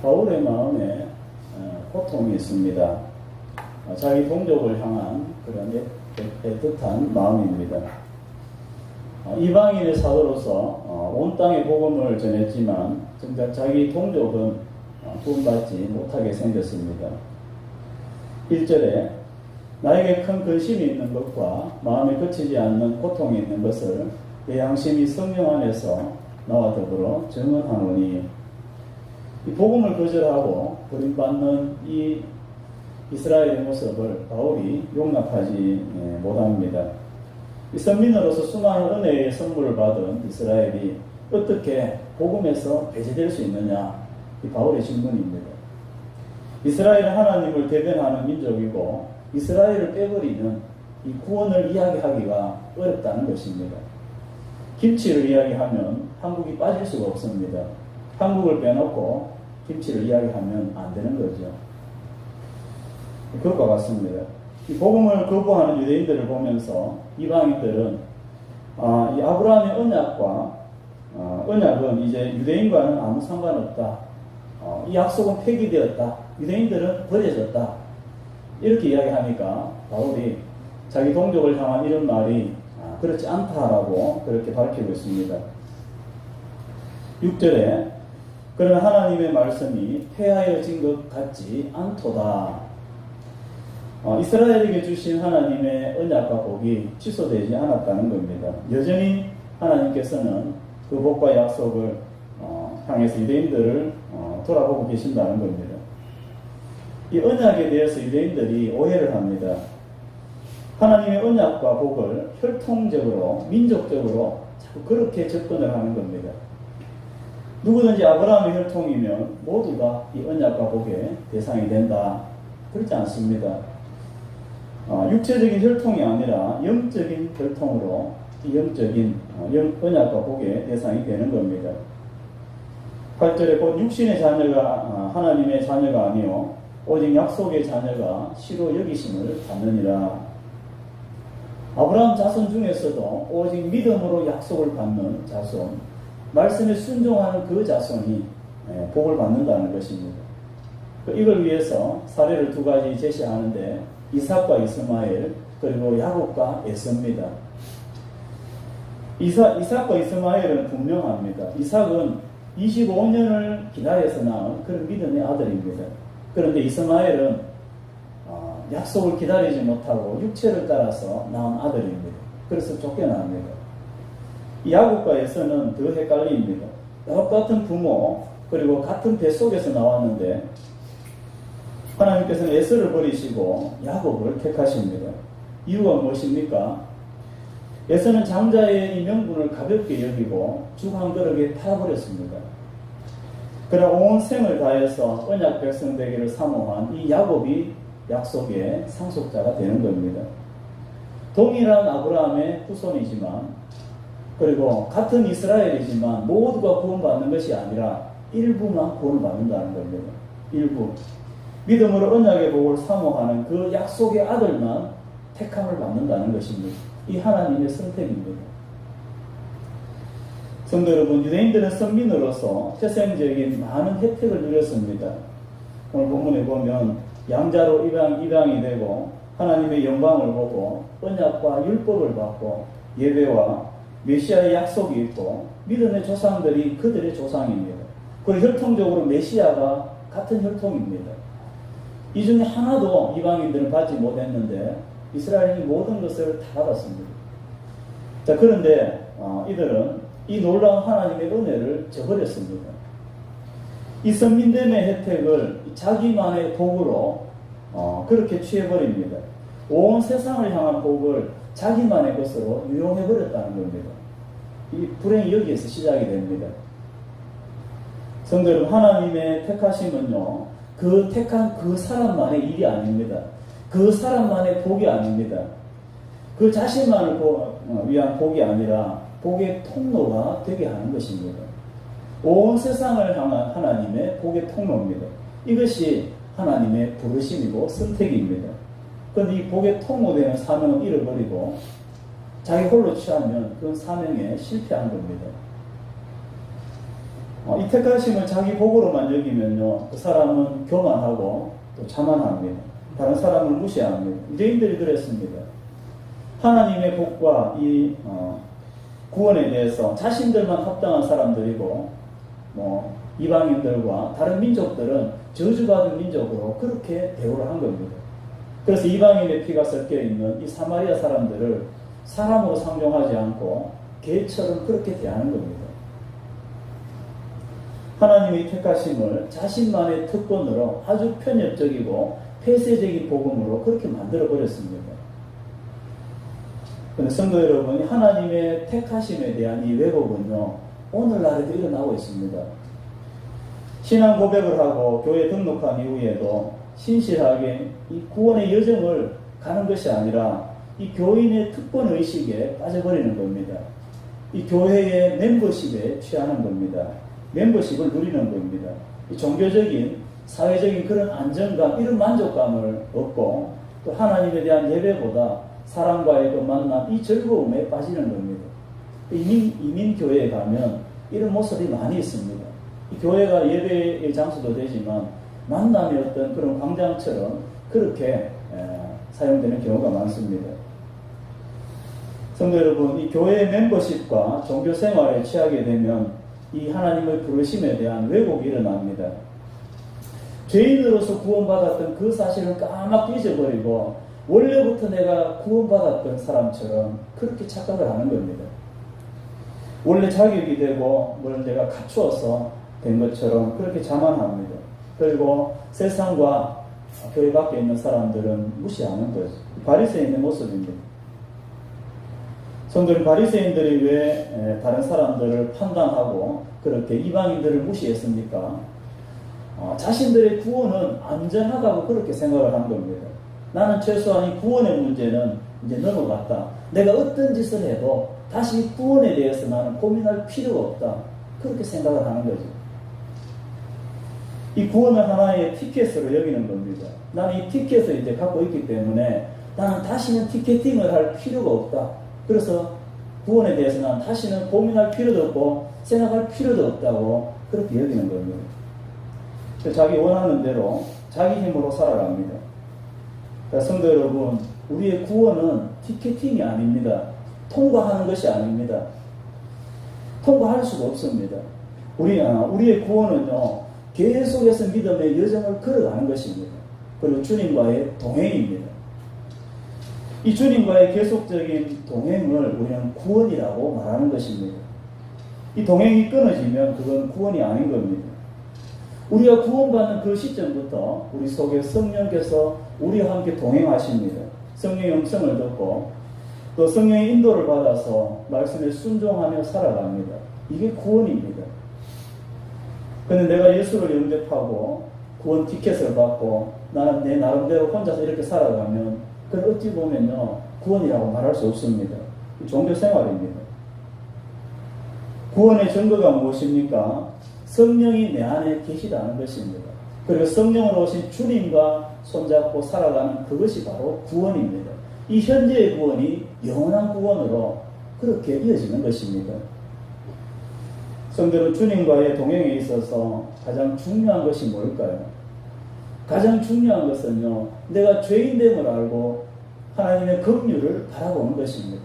바울의 마음에 고통이 있습니다. 자기 동족을 향한 그런 애틋한 마음입니다. 이방인의 사도로서 온 땅에 복음을 전했지만 정작 자기 동족은 구원받지 못하게 생겼습니다. 1절에 나에게 큰 근심이 있는 것과 마음에 그치지 않는 고통이 있는 것을 내 양심이 성령 안에서 나와 더불어 증언하노니, 이 복음을 거절하고 버림받는 이 이스라엘의 모습을 바울이 용납하지 못합니다. 이 선민으로서 수많은 은혜의 선물을 받은 이스라엘이 어떻게 복음에서 배제될 수 있느냐, 이 바울의 질문입니다. 이스라엘은 하나님을 대변하는 민족이고 이스라엘을 빼버리는 이 구원을 이야기하기가 어렵다는 것입니다. 김치를 이야기하면 한국이 빠질 수가 없습니다. 한국을 빼놓고 김치를 이야기하면 안 되는 거죠. 그럴 것 같습니다. 이 복음을 거부하는 유대인들을 보면서 이방인들은 이 아브라함의 언약은 이제 유대인과는 아무 상관없다. 이 약속은 폐기되었다. 유대인들은 버려졌다. 이렇게 이야기하니까 바울이 자기 동족을 향한 이런 말이 그렇지 않다라고 그렇게 밝히고 있습니다. 6절에 그러나 하나님의 말씀이 폐하여진 것 같지 않도다. 이스라엘에게 주신 하나님의 언약과 복이 취소되지 않았다는 겁니다. 여전히 하나님께서는 그 복과 약속을 향해서 유대인들을 돌아보고 계신다는 겁니다. 이 언약에 대해서 유대인들이 오해를 합니다. 하나님의 언약과 복을 혈통적으로, 민족적으로 자꾸 그렇게 접근을 하는 겁니다. 누구든지 아브라함의 혈통이면 모두가 이 언약과 복의 대상이 된다. 그렇지 않습니다. 육체적인 혈통이 아니라 영적인 혈통으로 이 영적인 언약과 복의 대상이 되는 겁니다. 8절에 곧 육신의 자녀가 하나님의 자녀가 아니요 오직 약속의 자녀가 시로 여기심을 받느니라. 아브라함 자손 중에서도 오직 믿음으로 약속을 받는 자손, 말씀에 순종하는 그 자손이 복을 받는다는 것입니다. 이걸 위해서 사례를 두 가지 제시하는데 이삭과 이스마엘, 그리고 야곱과 에서입니다. 이삭과 이스마엘은 분명합니다. 이삭은 25년을 기다려서 낳은 그런 믿음의 아들입니다. 그런데 이스마엘은 약속을 기다리지 못하고 육체를 따라서 낳은 아들입니다. 그래서 쫓겨납니다. 야곱과 에서는 더 헷갈립니다. 똑같은 부모, 그리고 같은 뱃속에서 나왔는데 하나님께서는 에서를 버리시고 야곱을 택하십니다. 이유가 무엇입니까? 에서는 장자의 이 명분을 가볍게 여기고 죽 한 그릇에 팔아버렸습니다. 그러나 온 생을 다해서 언약 백성 되기를 사모한 이 야곱이 약속의 상속자가 되는 겁니다. 동일한 아브라함의 후손이지만, 그리고 같은 이스라엘이지만 모두가 구원받는 것이 아니라 일부만 구원을 받는다는 겁니다. 일부. 믿음으로 언약의 복을 사모하는 그 약속의 아들만 택함을 받는다는 것입니다. 이 하나님의 선택입니다. 성도 여러분, 유대인들은 선민으로서 태생적인 많은 혜택을 누렸습니다. 오늘 본문에 보면 양자로 입양이 되고 하나님의 영광을 보고 언약과 율법을 받고 예배와 메시아의 약속이 있고 믿음의 조상들이 그들의 조상입니다. 그리고 혈통적으로 메시아가 같은 혈통입니다. 이 중에 하나도 이방인들은 받지 못했는데 이스라엘이 모든 것을 다 받았습니다. 자, 그런데 이들은 이 놀라운 하나님의 은혜를 저버렸습니다. 이 선민됨의 혜택을 자기만의 복으로 그렇게 취해버립니다. 온 세상을 향한 복을 자기만의 것으로 유용해버렸다는 겁니다. 이 불행이 여기에서 시작이 됩니다. 성도 여러분, 하나님의 택하심은요, 그 택한 그 사람만의 일이 아닙니다. 그 사람만의 복이 아닙니다. 그 자신만을 위한 복이 아니라 복의 통로가 되게 하는 것입니다. 온 세상을 향한 하나님의 복의 통로입니다. 이것이 하나님의 부르심이고 선택입니다. 그런데 이 복의 통로되는 사명을 잃어버리고 자기 홀로 취하면 그건 사명에 실패한 겁니다. 이 택하심을 자기 복으로만 여기면요, 그 사람은 교만하고 또 자만합니다. 다른 사람을 무시합니다. 유대인들이 그랬습니다. 하나님의 복과 이 구원에 대해서 자신들만 합당한 사람들이고 이방인들과 다른 민족들은 저주받은 민족으로 그렇게 대우를 한 겁니다. 그래서 이방인의 피가 섞여 있는 이 사마리아 사람들을 사람으로 상종하지 않고 개처럼 그렇게 대하는 겁니다. 하나님의 택하심을 자신만의 특권으로 아주 편협적이고 폐쇄적인 복음으로 그렇게 만들어 버렸습니다. 그런데 성도 여러분, 하나님의 택하심에 대한 이 왜곡은요, 오늘날에도 일어나고 있습니다. 신앙 고백을 하고 교회 등록한 이후에도 신실하게 이 구원의 여정을 가는 것이 아니라 이 교인의 특권의식에 빠져버리는 겁니다. 이 교회의 멤버십에 취하는 겁니다. 멤버십을 누리는 겁니다. 이 종교적인, 사회적인 그런 안정감, 이런 만족감을 얻고 또 하나님에 대한 예배보다 사람과의 그 만남, 이 즐거움에 빠지는 겁니다. 이민교회에 가면 이런 모습이 많이 있습니다. 이 교회가 예배의 장소도 되지만 만남의 어떤 그런 광장처럼 그렇게 사용되는 경우가 많습니다. 성도 여러분, 이 교회의 멤버십과 종교 생활에 취하게 되면 이 하나님의 부르심에 대한 왜곡이 일어납니다. 죄인으로서 구원받았던 그 사실을 까맣게 잊어버리고 원래부터 내가 구원받았던 사람처럼 그렇게 착각을 하는 겁니다. 원래 자격이 되고 뭘 내가 갖추어서 된 것처럼 그렇게 자만합니다. 그리고 세상과 교회 밖에 있는 사람들은 무시하는 거죠. 바리새인의 모습입니다. 성도는 바리새인들이 왜 다른 사람들을 판단하고 그렇게 이방인들을 무시했습니까? 자신들의 구원은 안전하다고 그렇게 생각을 한 겁니다. 나는 최소한 이 구원의 문제는 이제 넘어갔다. 내가 어떤 짓을 해도 다시 구원에 대해서 나는 고민할 필요가 없다. 그렇게 생각을 하는 거죠. 이 구원을 하나의 티켓으로 여기는 겁니다. 나는 이 티켓을 이제 갖고 있기 때문에 나는 다시는 티켓팅을 할 필요가 없다. 그래서 구원에 대해서 나는 다시는 고민할 필요도 없고 생각할 필요도 없다고 그렇게 여기는 겁니다. 자기 원하는 대로 자기 힘으로 살아갑니다. 그러니까 성도 여러분, 우리의 구원은 티켓팅이 아닙니다. 통과하는 것이 아닙니다. 통과할 수가 없습니다. 우리의 구원은요, 계속해서 믿음의 여정을 걸어가는 것입니다. 그리고 주님과의 동행입니다. 이 주님과의 계속적인 동행을 우리는 구원이라고 말하는 것입니다. 이 동행이 끊어지면 그건 구원이 아닌 겁니다. 우리가 구원받는 그 시점부터 우리 속에 성령께서 우리와 함께 동행하십니다. 성령의 음성을 듣고 또 성령의 인도를 받아서 말씀에 순종하며 살아갑니다. 이게 구원입니다. 그런데 내가 예수를 영접하고 구원 티켓을 받고 나는 내 나름대로 혼자서 이렇게 살아가면 그건 어찌 보면요, 구원이라고 말할 수 없습니다. 종교 생활입니다. 구원의 증거가 무엇입니까? 성령이 내 안에 계시다는 것입니다. 그리고 성령으로 오신 주님과 손잡고 살아가는 그것이 바로 구원입니다. 이 현재의 구원이 영원한 구원으로 그렇게 이어지는 것입니다. 성도는 주님과의 동행에 있어서 가장 중요한 것이 뭘까요? 가장 중요한 것은요, 내가 죄인됨을 알고 하나님의 긍휼을 바라보는 것입니다.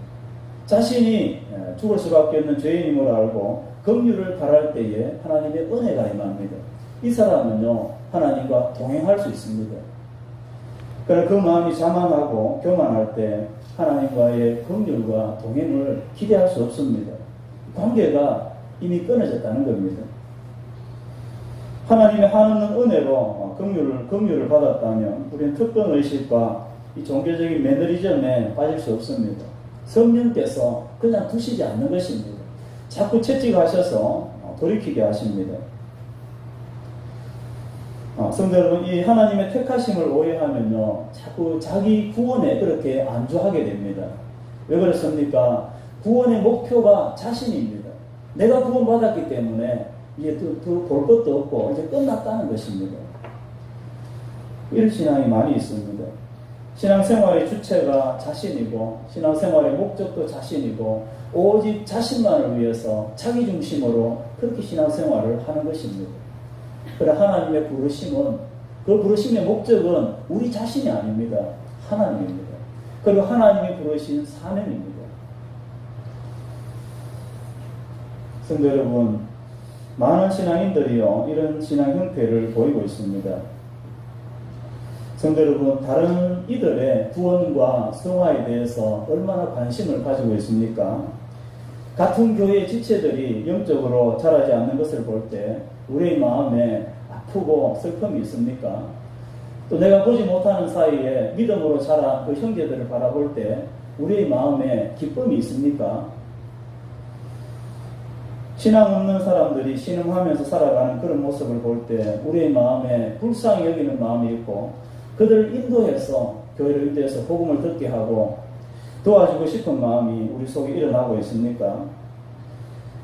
자신이 죽을 수밖에 없는 죄인임을 알고 긍휼을 바랄 때에 하나님의 은혜가 임합니다. 이 사람은요, 하나님과 동행할 수 있습니다. 그러나 그 마음이 자만하고 교만할 때 하나님과의 긍휼과 동행을 기대할 수 없습니다. 관계가 이미 끊어졌다는 겁니다. 하나님의 한없는 은혜로 긍휼을 받았다면 우리는 특권의식과 이 종교적인 매너리즘에 빠질 수 없습니다. 성령께서 그냥 두시지 않는 것입니다. 자꾸 채찍하셔서 돌이키게 하십니다. 성도 여러분, 이 하나님의 택하심을 오해하면요, 자꾸 자기 구원에 그렇게 안주하게 됩니다. 왜 그렇습니까? 구원의 목표가 자신입니다. 내가 구원받았기 때문에 이제 더 볼 것도 없고 이제 끝났다는 것입니다. 이런 신앙이 많이 있습니다. 신앙생활의 주체가 자신이고 신앙생활의 목적도 자신이고 오직 자신만을 위해서 자기 중심으로 그렇게 신앙생활을 하는 것입니다. 그래 하나님의 부르심은 그 부르심의 목적은 우리 자신이 아닙니다. 하나님입니다. 그리고 하나님이 부르신 사명입니다. 성도 여러분, 많은 신앙인들이요 이런 신앙 형태를 보이고 있습니다. 성도 여러분, 다른 이들의 구원과 성화에 대해서 얼마나 관심을 가지고 있습니까? 같은 교회의 지체들이 영적으로 자라지 않는 것을 볼 때 우리의 마음에 아프고 슬픔이 있습니까? 또 내가 보지 못하는 사이에 믿음으로 자란 그 형제들을 바라볼 때 우리의 마음에 기쁨이 있습니까? 신앙 없는 사람들이 신음하면서 살아가는 그런 모습을 볼 때 우리의 마음에 불쌍히 여기는 마음이 있고 그들을 인도해서 교회를 인도해서 복음을 듣게 하고 도와주고 싶은 마음이 우리 속에 일어나고 있습니까?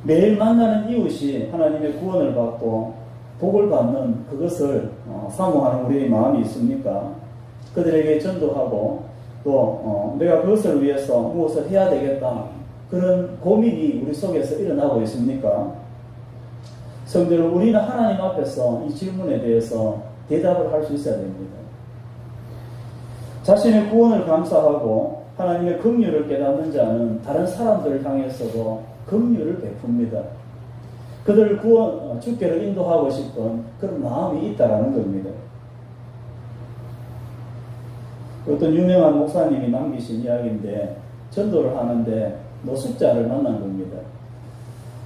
매일 만나는 이웃이 하나님의 구원을 받고 복을 받는 그것을 사모하는 우리의 마음이 있습니까? 그들에게 전도하고 또 내가 그것을 위해서 무엇을 해야 되겠다 그런 고민이 우리 속에서 일어나고 있습니까? 성도들, 우리는 하나님 앞에서 이 질문에 대해서 대답을 할 수 있어야 됩니다. 자신의 구원을 감사하고 하나님의 긍휼을 깨닫는 자는 다른 사람들을 향해서도 긍휼을 베풉니다. 그들을 주께로 인도하고 싶은 그런 마음이 있다라는 겁니다. 어떤 유명한 목사님이 남기신 이야기인데 전도를 하는데 노숙자를 만난 겁니다.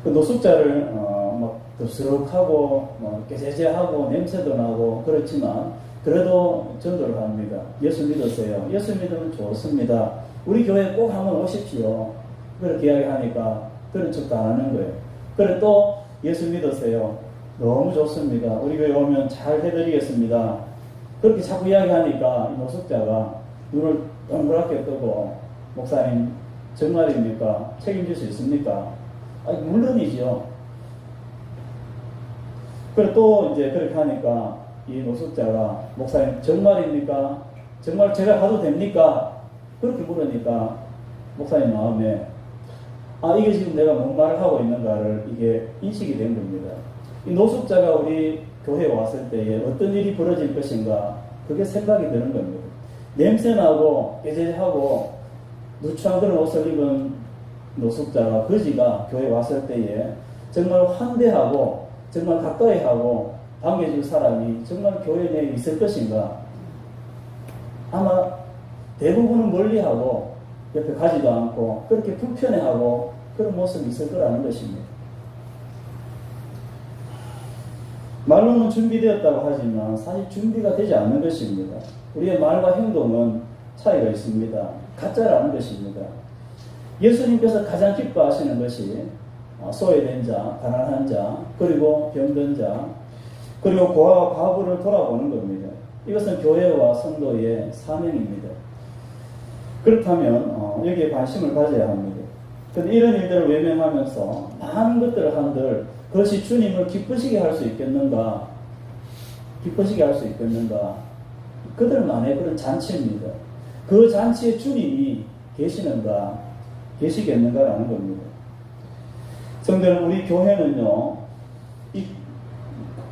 그 노숙자를 막 덥수룩하고 깨재재하고 냄새도 나고 그렇지만 그래도 전도를 합니다. 예수 믿으세요. 예수 믿으면 좋습니다. 우리 교회에 꼭 한번 오십시오. 그렇게 이야기하니까 그런 척도 안 하는 거예요. 그래 또 예수 믿으세요. 너무 좋습니다. 우리 교회 오면 잘 해드리겠습니다. 그렇게 자꾸 이야기하니까 이 노숙자가 눈을 동그랗게 뜨고 목사님 정말입니까? 책임질 수 있습니까? 아니, 물론이죠. 그래 또 이제 그렇게 하니까 이 노숙자가 목사님 정말입니까? 정말 제가 가도 됩니까? 그렇게 물으니까 목사님 마음에 이게 지금 내가 뭔 말을 하고 있는가를 이게 인식이 된 겁니다. 이 노숙자가 우리 교회에 왔을 때에 어떤 일이 벌어질 것인가 그게 생각이 드는 겁니다. 냄새나고 깨재하고 누추한 그런 옷을 입은 노숙자가 거지가 교회에 왔을 때에 정말 환대하고 정말 가까이 하고 반겨줄 사람이 정말 교회 내에 있을 것인가? 아마 대부분은 멀리하고 옆에 가지도 않고 그렇게 불편해하고 그런 모습이 있을 거라는 것입니다. 말로는 준비되었다고 하지만 사실 준비가 되지 않는 것입니다. 우리의 말과 행동은 차이가 있습니다. 가짜라는 것입니다. 예수님께서 가장 기뻐하시는 것이 소외된 자, 가난한 자, 그리고 병든 자, 그리고 고아와 과부를 돌아보는 겁니다. 이것은 교회와 성도의 사명입니다. 그렇다면 여기에 관심을 가져야 합니다. 그런데 이런 일들을 외면하면서 많은 것들을 한들 그것이 주님을 기쁘시게 할 수 있겠는가? 기쁘시게 할 수 있겠는가? 그들만의 그런 잔치입니다. 그 잔치에 주님이 계시는가? 계시겠는가라는 겁니다. 성도는 우리 교회는요, 이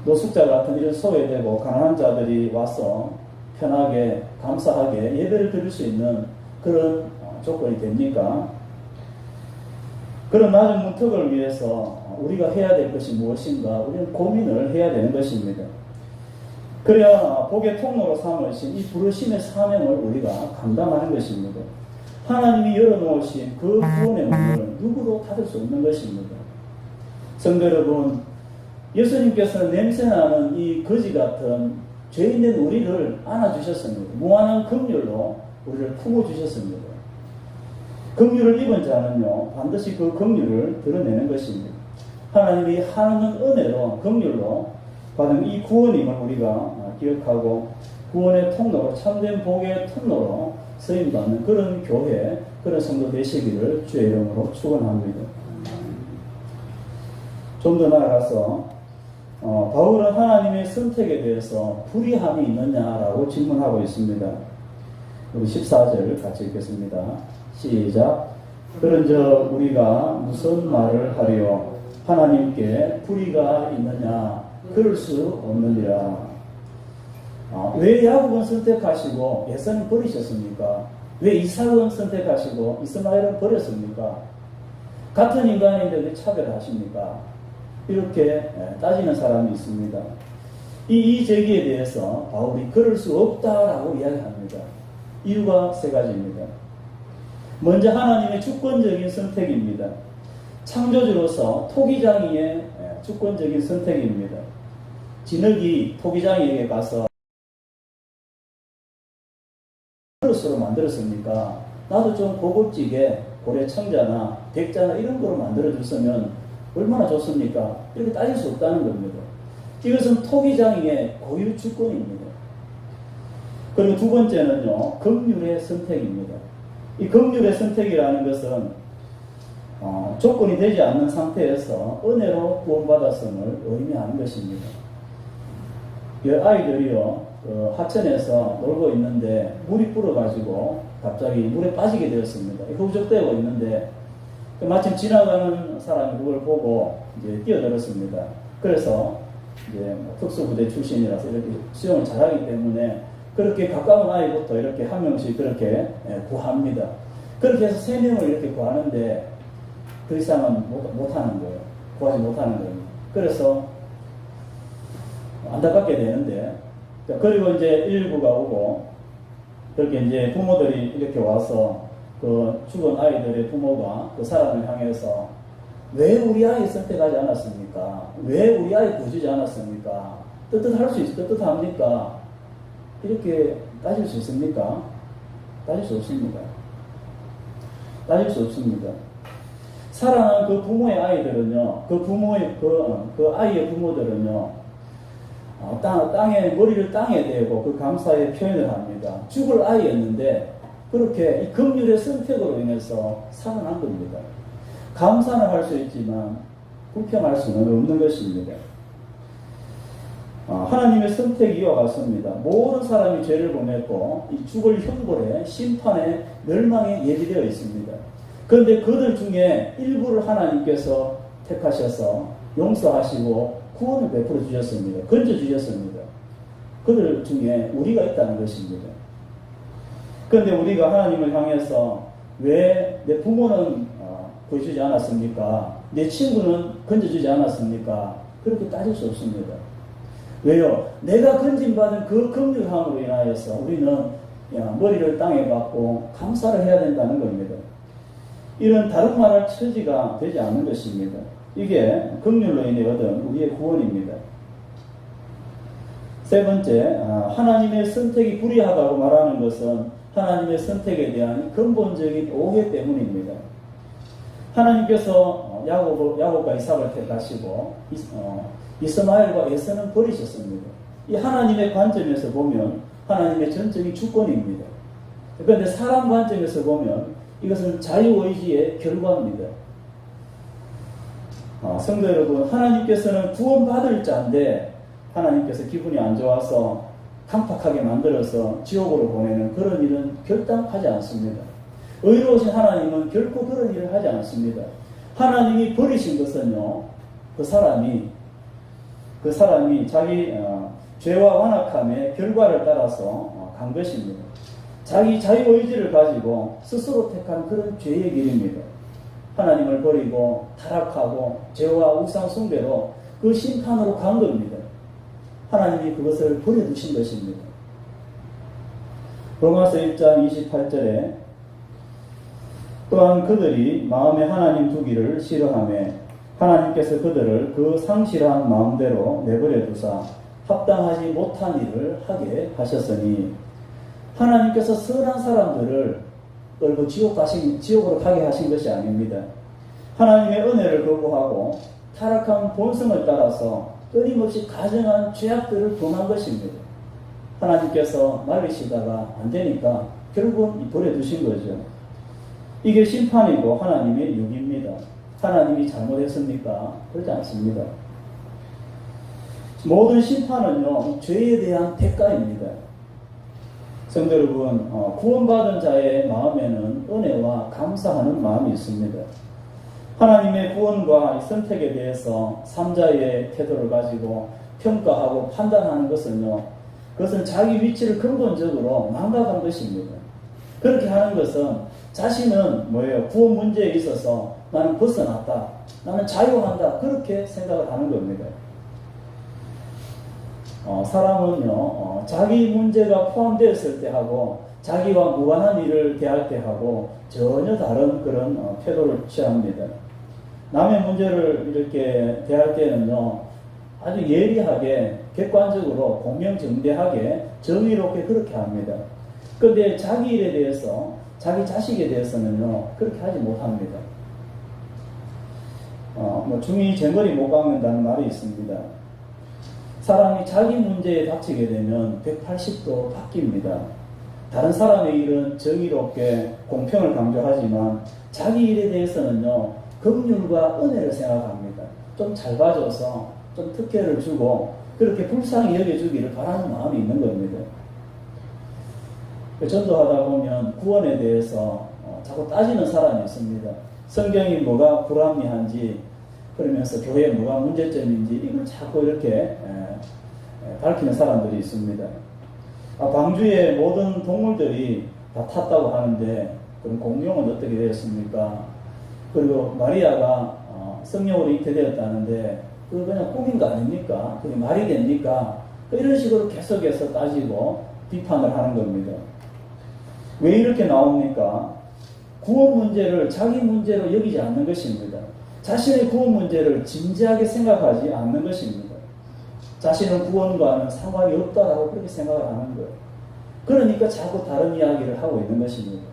노숙자 같은 이런 소외되고 가난한 자들이 와서 편하게 감사하게 예배를 드릴 수 있는 그런 조건이 됩니까? 그런 낮은 문턱을 위해서 우리가 해야 될 것이 무엇인가 우리는 고민을 해야 되는 것입니다. 그래야 복의 통로로 삼으신 이 부르심의 사명을 우리가 감당하는 것입니다. 하나님이 열어놓으신 그 구원의 문을 누구도 닫을 수 없는 것입니다. 성도 여러분, 예수님께서는 냄새나는 이 거지 같은 죄인된 우리를 안아주셨습니다. 무한한 긍휼로 우리를 품어주셨습니다. 긍휼을 입은 자는요 반드시 그 긍휼을 드러내는 것입니다. 하나님이 하는 은혜로 긍휼로 받은 이 구원임을 우리가 기억하고 구원의 통로로 참된 복의 통로로 쓰임받는 그런 교회, 그런 성도 되시기를 주의 이름으로 축원합니다. 좀 더 나아가서 바울은 하나님의 선택에 대해서 불의함이 있느냐라고 질문하고 있습니다. 우리 14절 같이 읽겠습니다. 시작. 그런저 우리가 무슨 말을 하리요? 하나님께 불의가 있느냐? 그럴 수 없느니라. 왜 야곱은 선택하시고 에사는 버리셨습니까? 왜 이삭은 선택하시고 이스마엘은 버렸습니까? 같은 인간인데 왜 차별하십니까? 이렇게 따지는 사람이 있습니다. 이 제기에 대해서 바울이 그럴 수 없다라고 이야기합니다. 이유가 세 가지입니다. 먼저 하나님의 주권적인 선택입니다. 창조주로서 토기장이의 주권적인 선택입니다. 진흙이 토기장이에게 가서 그릇으로 만들었습니까? 나도 좀 고급지게 고래청자나 백자나 이런 거로 만들어줬으면 얼마나 좋습니까? 이렇게 따질 수 없다는 겁니다. 이것은 토기장이의 고유 주권입니다. 그리고 두 번째는요, 긍휼의 선택입니다. 이 긍휼의 선택이라는 것은 조건이 되지 않는 상태에서 은혜로 구원받았음을 의미하는 것입니다. 아이들이요, 하천에서 놀고 있는데 물이 불어가지고 갑자기 물에 빠지게 되었습니다. 허우적대고 있는데 마침 지나가는 사람이 그걸 보고 이제 뛰어들었습니다. 그래서 이제 특수부대 출신이라서 이렇게 수영을 잘하기 때문에 그렇게 가까운 아이부터 이렇게 한 명씩 그렇게 구합니다. 그렇게 해서 3명을 이렇게 구하는데 그 이상은 못하는 거예요. 구하지 못하는 거예요. 그래서 안타깝게 되는데, 그리고 이제 119가 오고 그렇게 이제 부모들이 이렇게 와서 그 죽은 아이들의 부모가 그 사람을 향해서 왜 우리 아이 선택하지 않았습니까? 왜 우리 아이 구해주지 않았습니까? 뜻뜻합니까? 이렇게 따질 수 있습니까? 따질 수 없습니다. 따질 수 없습니다. 사랑하는 그 부모의 아이들은요, 그 아이의 부모들은요, 머리를 땅에 대고 그 감사의 표현을 합니다. 죽을 아이였는데, 그렇게 이 긍휼의 선택으로 인해서 살아난 겁니다. 감사는 할 수 있지만, 불평할 수는 없는 것입니다. 하나님의 선택이 이와 같습니다. 모든 사람이 죄를 범했고 이 죽을 형벌에 심판에 멸망에 예비되어 있습니다. 그런데 그들 중에 일부를 하나님께서 택하셔서 용서하시고 구원을 베풀어 주셨습니다. 건져 주셨습니다. 그들 중에 우리가 있다는 것입니다. 그런데 우리가 하나님을 향해서 왜 내 부모는 구해주지 않았습니까? 내 친구는 건져주지 않았습니까? 그렇게 따질 수 없습니다. 왜요? 내가 건진받은 그 긍휼함으로 인하여서 우리는 머리를 땅에 박고 감사를 해야 된다는 겁니다. 이런 다른 말할 처지가 되지 않는 것입니다. 이게 긍휼로 인해 얻은 우리의 구원입니다. 세 번째, 하나님의 선택이 불의하다고 말하는 것은 하나님의 선택에 대한 근본적인 오해 때문입니다. 하나님께서 야곱과 이삭을 택하시고 이스마엘과 에서는 버리셨습니다. 이 하나님의 관점에서 보면 하나님의 전적인 주권입니다. 그런데 사람 관점에서 보면 이것은 자유의지의 결과입니다. 성도 여러분, 하나님께서는 구원받을 자인데 하나님께서 기분이 안 좋아서 강팍하게 만들어서 지옥으로 보내는 그런 일은 결단하지 않습니다. 의로우신 하나님은 결코 그런 일을 하지 않습니다. 하나님이 버리신 것은요, 그 사람이 자기 죄와 완악함의 결과를 따라서 간 것입니다. 자기 자유의지를 가지고 스스로 택한 그런 죄의 길입니다. 하나님을 버리고 타락하고 죄와 우상 숭배로 그 심판으로 간 겁니다. 하나님이 그것을 버려두신 것입니다. 로마서 1장 28절에 또한 그들이 마음에 하나님 두기를 싫어하며 하나님께서 그들을 그 상실한 마음대로 내버려 두사 합당하지 못한 일을 하게 하셨으니, 하나님께서 선한 사람들을 끌고 지옥으로 가게 하신 것이 아닙니다. 하나님의 은혜를 거부하고 타락한 본성을 따라서 끊임없이 가증한 죄악들을 범한 것입니다. 하나님께서 말리시다가 안 되니까 결국은 버려두신 거죠. 이게 심판이고 하나님의 유기입니다. 하나님이 잘못했습니까? 그렇지 않습니다. 모든 심판은요, 죄에 대한 대가입니다. 성도 여러분, 구원받은 자의 마음에는 은혜와 감사하는 마음이 있습니다. 하나님의 구원과 이 선택에 대해서 삼자의 태도를 가지고 평가하고 판단하는 것은요, 그것은 자기 위치를 근본적으로 망각한 것입니다. 그렇게 하는 것은 자신은 뭐예요? 구원 문제에 있어서 나는 벗어났다, 나는 자유한다, 그렇게 생각을 하는 겁니다. 사람은요, 자기 문제가 포함되었을 때 하고 자기와 무관한 일을 대할 때 하고 전혀 다른 그런 태도를 취합니다. 남의 문제를 이렇게 대할 때는요, 아주 예리하게, 객관적으로, 공명정대하게, 정의롭게 그렇게 합니다. 그런데 자기 일에 대해서, 자기 자식에 대해서는요, 그렇게 하지 못합니다. 중이 쟁거리 못 박는다는 말이 있습니다. 사람이 자기 문제에 닥치게 되면 180도 바뀝니다. 다른 사람의 일은 정의롭게 공평을 강조하지만 자기 일에 대해서는요, 긍휼과 은혜를 생각합니다. 좀 잘 봐줘서 좀 특혜를 주고 그렇게 불쌍히 여겨주기를 바라는 마음이 있는 겁니다. 전도하다 보면 구원에 대해서 자꾸 따지는 사람이 있습니다. 성경이 뭐가 불합리한지, 그러면서 교회에 뭐가 문제점인지 이걸 자꾸 이렇게 밝히는 사람들이 있습니다. 방주의 모든 동물들이 다 탔다고 하는데 그럼 공룡은 어떻게 되었습니까? 그리고 마리아가 성령으로 잉태되었다는데 그거 그냥 꿈인 거 아닙니까? 그게 말이 됩니까? 이런 식으로 계속해서 따지고 비판을 하는 겁니다. 왜 이렇게 나옵니까? 구원 문제를 자기 문제로 여기지 않는 것입니다. 자신의 구원 문제를 진지하게 생각하지 않는 것입니다. 자신은 구원과는 상관이 없다라고 그렇게 생각을 하는 거예요. 그러니까 자꾸 다른 이야기를 하고 있는 것입니다.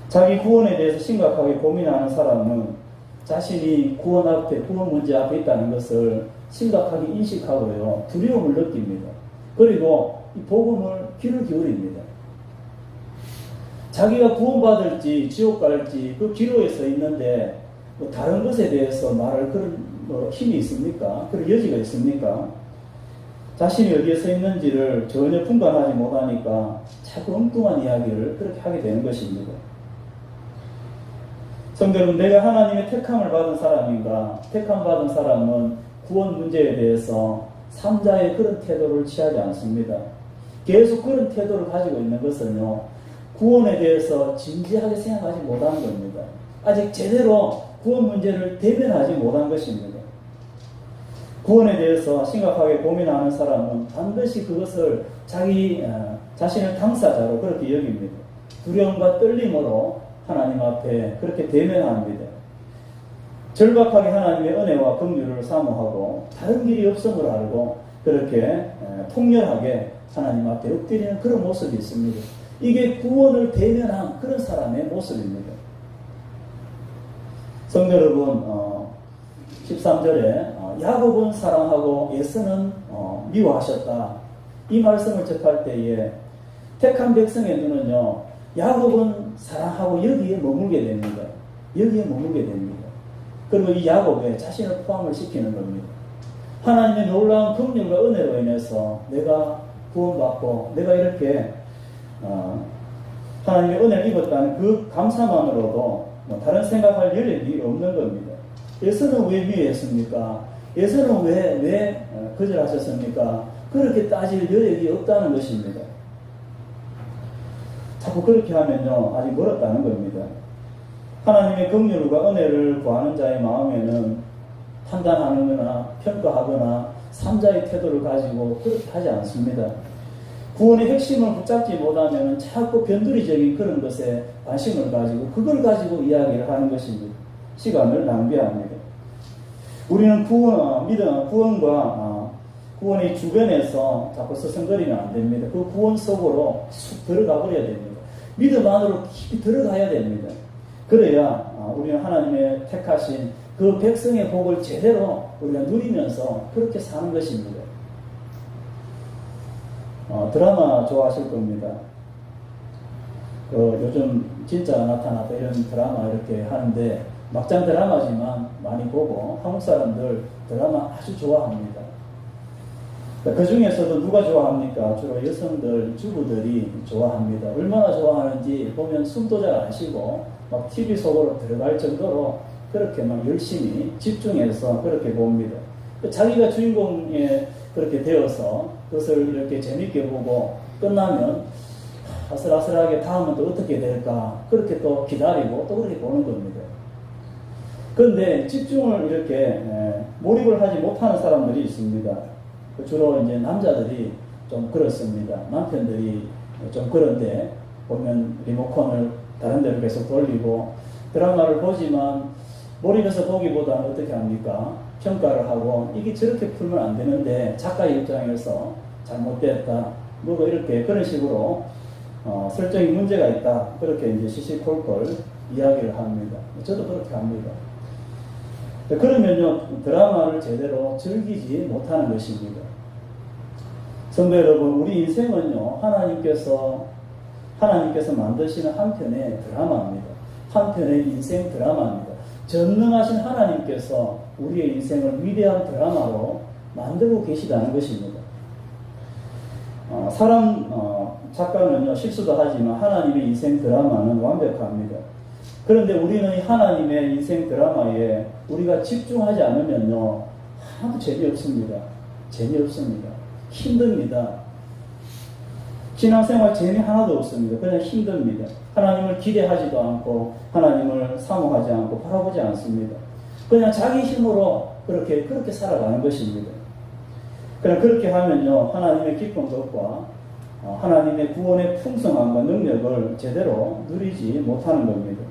자기 구원에 대해서 심각하게 고민하는 사람은 자신이 구원 앞에, 구원 문제 앞에 있다는 것을 심각하게 인식하고요, 두려움을 느낍니다. 그리고 이 복음을 귀를 기울입니다. 자기가 구원받을지 지옥 갈지 그 기로에 서 있는데 다른 것에 대해서 말할 그런 힘이 있습니까? 그런 여지가 있습니까? 자신이 어디에 서 있는지를 전혀 분간하지 못하니까 자꾸 엉뚱한 이야기를 그렇게 하게 되는 것입니다. 성도 여러분, 내가 하나님의 택함을 받은 사람인가? 택함 받은 사람은 구원 문제에 대해서 삼자의 그런 태도를 취하지 않습니다. 계속 그런 태도를 가지고 있는 것은요, 구원에 대해서 진지하게 생각하지 못한 겁니다. 아직 제대로 구원 문제를 대변하지 못한 것입니다. 구원에 대해서 심각하게 고민하는 사람은 반드시 그것을 자신을 당사자로 그렇게 여깁니다. 두려움과 떨림으로 하나님 앞에 그렇게 대면합니다. 절박하게 하나님의 은혜와 긍휼을 사모하고 다른 길이 없음을 알고 그렇게 통렬하게 하나님 앞에 엎드리는 그런 모습이 있습니다. 이게 구원을 대면한 그런 사람의 모습입니다. 성도 여러분, 13절에 야곱은 사랑하고 에서는 미워하셨다, 이 말씀을 접할 때에 택한 백성의 눈은요, 야곱은 사랑하고 여기에 머물게 됩니다. 여기에 머물게 됩니다. 그리고 이 야곱에 자신을 포함을 시키는 겁니다. 하나님의 놀라운 긍휼과 은혜로 인해서 내가 구원받고 내가 이렇게 하나님의 은혜를 입었다는 그 감사만으로도 다른 생각할 여력이 없는 겁니다. 에서는 왜 미워했습니까? 에서는 왜 거절하셨습니까? 그렇게 따질 여력이 없다는 것입니다. 자꾸 그렇게 하면요, 아직 멀었다는 겁니다. 하나님의 긍휼과 은혜를 구하는 자의 마음에는 판단하거나 평가하거나 삼자의 태도를 가지고 그렇게 하지 않습니다. 구원의 핵심을 붙잡지 못하면 자꾸 변두리적인 그런 것에 관심을 가지고 그걸 가지고 이야기를 하는 것입니다. 시간을 낭비합니다. 우리는 구원의 주변에서 자꾸 서성거리면 안 됩니다. 그 구원 속으로 쑥 들어가 버려야 됩니다. 믿음 안으로 깊이 들어가야 됩니다. 그래야 우리는 하나님의 택하신 그 백성의 복을 제대로 우리가 누리면서 그렇게 사는 것입니다. 드라마 좋아하실 겁니다. 요즘 진짜가 나타났다 이런 드라마 이렇게 하는데 막장 드라마지만 많이 보고 한국 사람들 드라마 아주 좋아합니다. 그 중에서도 누가 좋아합니까? 주로 여성들, 주부들이 좋아합니다. 얼마나 좋아하는지 보면 숨도 잘 안 쉬고 막 TV 속으로 들어갈 정도로 그렇게 막 열심히 집중해서 그렇게 봅니다. 자기가 주인공에 그렇게 되어서 그것을 이렇게 재밌게 보고 끝나면 아슬아슬하게 다음은 또 어떻게 될까 그렇게 또 기다리고 또 그렇게 보는 겁니다. 그런데 집중을 이렇게 몰입을 하지 못하는 사람들이 있습니다. 주로 이제 남자들이 좀 그렇습니다. 남편들이 좀 그런데 보면 리모컨을 다른 데로 계속 돌리고 드라마를 보지만 몰입해서 보기보다는 어떻게 합니까? 평가를 하고 이게 저렇게 풀면 안 되는데 작가의 입장에서 잘못됐다. 뭐 이렇게 그런 식으로 설정이 문제가 있다. 그렇게 이제 시시콜콜 이야기를 합니다. 저도 그렇게 합니다. 그러면요, 드라마를 제대로 즐기지 못하는 것입니다. 성도 여러분, 우리 인생은요, 하나님께서 만드시는 한편의 드라마입니다. 한편의 인생 드라마입니다. 전능하신 하나님께서 우리의 인생을 위대한 드라마로 만들고 계시다는 것입니다. 작가는요, 실수도 하지만 하나님의 인생 드라마는 완벽합니다. 그런데 우리는 이 하나님의 인생 드라마에 우리가 집중하지 않으면요, 하나도 재미없습니다. 힘듭니다. 신앙생활 재미 하나도 없습니다. 그냥 힘듭니다. 하나님을 기대하지도 않고 하나님을 사모하지 않고 바라보지 않습니다. 그냥 자기 힘으로 그렇게 살아가는 것입니다. 그냥 그렇게 하면요, 하나님의 기쁜 것과 하나님의 구원의 풍성함과 능력을 제대로 누리지 못하는 겁니다.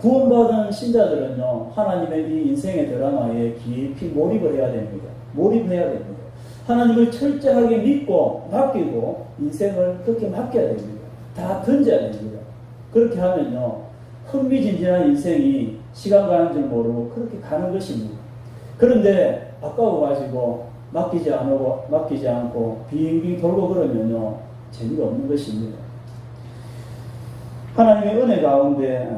구원받은 신자들은요, 하나님의 이 인생의 드라마에 깊이 몰입을 해야 됩니다. 하나님을 철저하게 믿고 맡기고 인생을 그렇게 맡겨야 됩니다. 다 던져야 됩니다. 그렇게 하면요, 흥미진진한 인생이 시간 가는 줄 모르고 그렇게 가는 것입니다. 그런데 아까워가지고 맡기지 않고 빙빙 돌고 그러면요, 재미가 없는 것입니다. 하나님의 은혜 가운데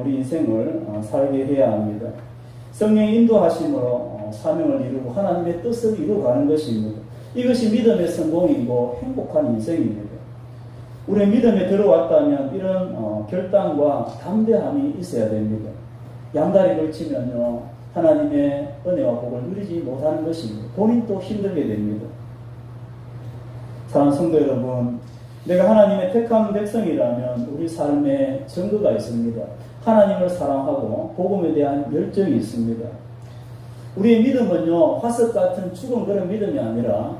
우리 인생을 살게 해야 합니다. 성령의 인도하심으로 사명을 이루고 하나님의 뜻을 이루어가는 것입니다. 이것이 믿음의 성공이고 행복한 인생입니다. 우리의 믿음에 들어왔다면 이런 결단과 담대함이 있어야 됩니다. 양다리 걸치면요, 하나님의 은혜와 복을 누리지 못하는 것입니다. 본인도 힘들게 됩니다. 사랑하는 성도 여러분, 내가 하나님의 택한 백성이라면 우리 삶에 증거가 있습니다. 하나님을 사랑하고 복음에 대한 열정이 있습니다. 우리의 믿음은요, 화석 같은 죽은 그런 믿음이 아니라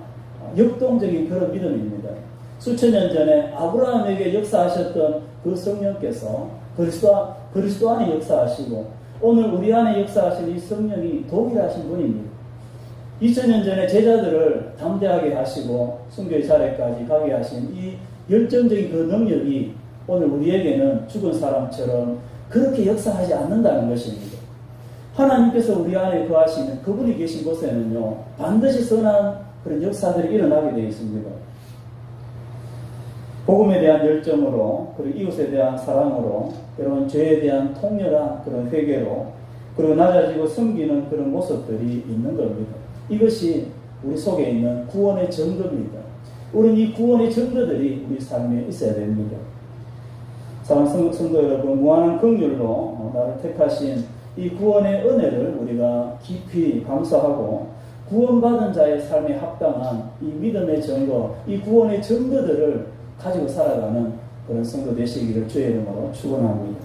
역동적인 그런 믿음입니다. 수천 년 전에 아브라함에게 역사하셨던 그 성령께서 그리스도 안에 역사하시고 오늘 우리 안에 역사하신 이 성령이 동일하신 분입니다. 2000년 전에 제자들을 담대하게 하시고 순교의 자리까지 가게 하신 이 열정적인 그 능력이 오늘 우리에게는 죽은 사람처럼 그렇게 역사하지 않는다는 것입니다. 하나님께서 우리 안에 거하시는 그분이 계신 곳에는요, 반드시 선한 그런 역사들이 일어나게 되어 있습니다. 복음에 대한 열정으로, 그리고 이웃에 대한 사랑으로, 여러분 죄에 대한 통렬한 그런 회개로, 그리고 낮아지고 섬기는 그런 모습들이 있는 겁니다. 이것이 우리 속에 있는 구원의 증거입니다. 우리는 이 구원의 증거들이 우리 삶에 있어야 됩니다. 사랑하는 성도 여러분, 무한한 긍휼로 나를 택하신 이 구원의 은혜를 우리가 깊이 감사하고 구원받은 자의 삶에 합당한 이 믿음의 증거, 이 구원의 증거들을 가지고 살아가는 그런 성도 되시기를 주의 이름으로 축원합니다.